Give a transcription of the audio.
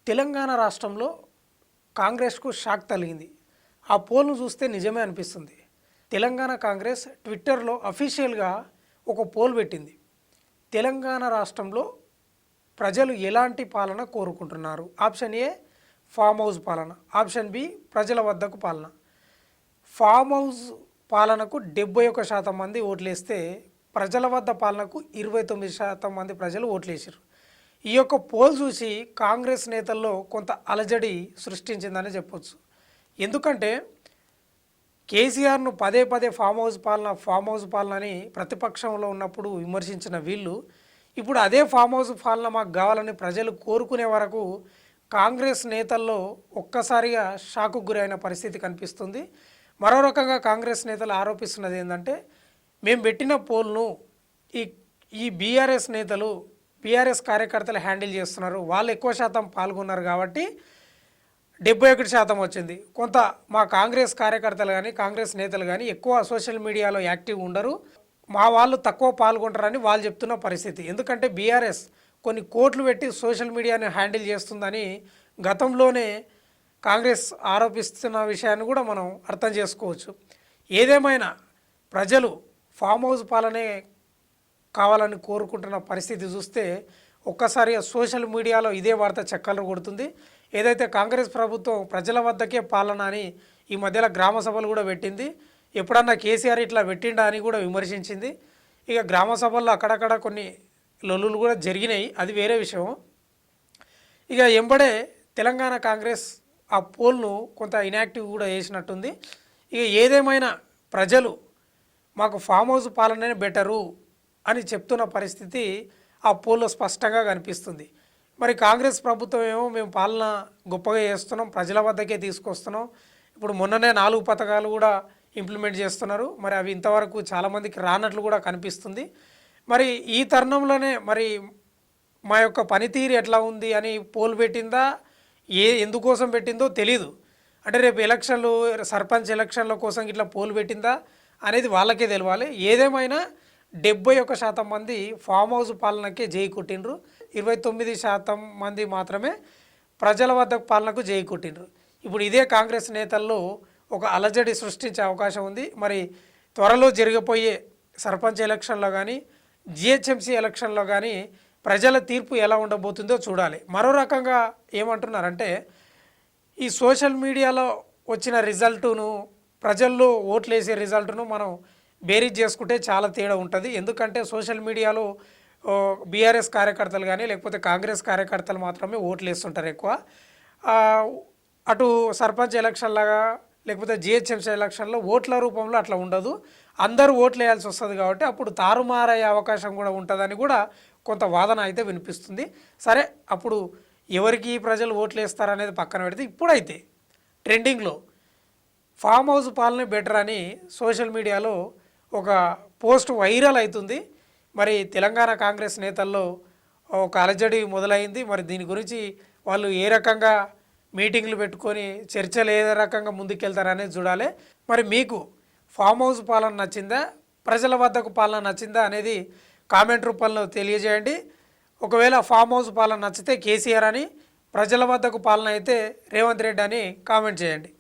తెలంగాణ రాష్ట్రంలో కాంగ్రెస్కు షాక్ తగిలింది. ఆ పోల్ను చూస్తే నిజమే అనిపిస్తుంది. తెలంగాణ కాంగ్రెస్ ట్విట్టర్లో అఫీషియల్గా ఒక పోల్ పెట్టింది. తెలంగాణ రాష్ట్రంలో ప్రజలు ఎలాంటి పాలన కోరుకుంటున్నారు? ఆప్షన్ ఏ ఫామ్ హౌస్ పాలన, ఆప్షన్ బి ప్రజల వద్దకు పాలన. ఫామ్ హౌస్ పాలనకు 71% మంది ఓట్లేస్తే ప్రజల వద్ద పాలనకు 29% మంది ప్రజలు ఓట్లేసారు. ఈ యొక్క పోల్ చూసి కాంగ్రెస్ నేతల్లో కొంత అలజడి సృష్టించిందని చెప్పొచ్చు. ఎందుకంటే కేసీఆర్ను పదే పదే ఫామ్ హౌస్ పాలన అని ప్రతిపక్షంలో ఉన్నప్పుడు విమర్శించిన వీళ్ళు ఇప్పుడు అదే ఫామ్ హౌస్ పాలన మాకు కావాలని ప్రజలు కోరుకునే వరకు కాంగ్రెస్ నేతల్లో ఒక్కసారిగా షాకు గురైన పరిస్థితి కనిపిస్తుంది. మరో రకంగా కాంగ్రెస్ నేతలు ఆరోపిస్తున్నది ఏంటంటే, మేము పెట్టిన పోల్ను ఈ ఈ బీఆర్ఎస్ నేతలు బీఆర్ఎస్ కార్యకర్తలు హ్యాండిల్ చేస్తున్నారు, వాళ్ళు ఎక్కువ శాతం పాల్గొన్నారు కాబట్టి 71% వచ్చింది. కొంత మా కాంగ్రెస్ కార్యకర్తలు కానీ కాంగ్రెస్ నేతలు కానీ ఎక్కువ సోషల్ మీడియాలో యాక్టివ్ ఉండరు, మా వాళ్ళు తక్కువ పాల్గొంటారని వాళ్ళు చెప్తున్న పరిస్థితి. ఎందుకంటే బీఆర్ఎస్ కొన్ని కోట్లు పెట్టి సోషల్ మీడియాని హ్యాండిల్ చేస్తుందని గతంలోనే కాంగ్రెస్ ఆరోపిస్తున్న విషయాన్ని కూడా మనం అర్థం చేసుకోవచ్చు. ఏదేమైనా ప్రజలు ఫామ్ హౌస్ పాలనే కావాలని కోరుకుంటున్న పరిస్థితి చూస్తే ఒక్కసారిగా సోషల్ మీడియాలో ఇదే వార్త చక్కర్లు కొడుతుంది. ఏదైతే కాంగ్రెస్ ప్రభుత్వం ప్రజల వద్దకే పాలన అని ఈ మధ్యలో గ్రామ సభలు కూడా పెట్టింది, ఎప్పుడన్నా కేసీఆర్ ఇట్లా పెట్టిండా అని కూడా విమర్శించింది. ఇక గ్రామ సభల్లో అక్కడక్కడ కొన్ని లొల్లులు కూడా జరిగినాయి, అది వేరే విషయం. ఇక ఎంబడే తెలంగాణ కాంగ్రెస్ ఆ పోల్ను కొంత ఇన్యాక్టివ్ కూడా చేసినట్టుంది. ఇక ఏదేమైనా ప్రజలు మాకు ఫామ్ హౌస్ పాలననే బెటరు అని చెప్తున్న పరిస్థితి ఆ పోల్లో స్పష్టంగా కనిపిస్తుంది. మరి కాంగ్రెస్ ప్రభుత్వం ఏమో మేము పాలన గొప్పగా చేస్తున్నాం, ప్రజల వద్దకే తీసుకొస్తున్నాం, ఇప్పుడు మొన్ననే 4 పథకాలు కూడా ఇంప్లిమెంట్ చేస్తున్నారు, మరి అవి ఇంతవరకు చాలామందికి రానట్లు కూడా కనిపిస్తుంది. మరి ఈ తరుణంలోనే మరి మా యొక్క పనితీరు ఎట్లా ఉంది అని పోల్ పెట్టిందా, ఎందుకోసం పెట్టిందో తెలీదు. అంటే రేపు ఎలక్షన్లు సర్పంచ్ ఎలక్షన్ల కోసం ఇట్లా పోల్ పెట్టిందా అనేది వాళ్ళకే తెలియాలి. ఏదేమైనా 71% మంది ఫామ్ హౌస్ పాలనకే జై కొట్టిండ్రు, 29% మంది మాత్రమే ప్రజల వద్ద పాలనకు జై కొట్టిండ్రు. ఇప్పుడు ఇదే కాంగ్రెస్ నేతల్లో ఒక అలజడి సృష్టించే అవకాశం ఉంది. మరి త్వరలో జరగబోయే సర్పంచ్ ఎలక్షన్లో కానీ జిహెచ్ఎంసీ ఎలక్షన్లో కానీ ప్రజల తీర్పు ఎలా ఉండబోతుందో చూడాలి. మరో రకంగా ఏమంటున్నారంటే, ఈ సోషల్ మీడియాలో వచ్చిన రిజల్టును ప్రజల్లో ఓట్లు వేసే రిజల్ట్ను మనం బేరీజ్ చేసుకుంటే చాలా తేడా ఉంటుంది. ఎందుకంటే సోషల్ మీడియాలో బీఆర్ఎస్ కార్యకర్తలు కానీ లేకపోతే కాంగ్రెస్ కార్యకర్తలు మాత్రమే ఓట్లు వేస్తుంటారు ఎక్కువ. అటు సర్పంచ్ ఎలక్షన్లాగా లేకపోతే జిహెచ్ఎంసీ ఎలక్షన్లో ఓట్ల రూపంలో అట్లా ఉండదు, అందరూ ఓట్లు వేయాల్సి వస్తుంది. కాబట్టి అప్పుడు తారుమారయ్యే అవకాశం కూడా ఉంటుందని కూడా కొంత వాదన అయితే వినిపిస్తుంది. సరే, అప్పుడు ఎవరికి ప్రజలు ఓట్లు వేస్తారనేది పక్కన పెడితే ఇప్పుడైతే ట్రెండింగ్లో ఫామ్ హౌస్ పాలనే బెటర్ అని సోషల్ మీడియాలో ఒక పోస్ట్ వైరల్ అవుతుంది. మరి తెలంగాణ కాంగ్రెస్ నేతల్లో ఒక అలజడి మొదలైంది. మరి దీని గురించి వాళ్ళు ఏ రకంగా మీటింగ్లు పెట్టుకొని చర్చలు ఏ రకంగా ముందుకెళ్తారనేది చూడాలి. మరి మీకు ఫామ్ హౌస్ పాలన నచ్చిందా, ప్రజల వద్దకు పాలన నచ్చిందా అనేది కామెంట్ రూపంలో తెలియజేయండి. ఒకవేళ ఫామ్ హౌస్ పాలన నచ్చితే కేసీఆర్ అని, ప్రజల వద్దకు పాలన అయితే రేవంత్ రెడ్డి అని కామెంట్ చేయండి.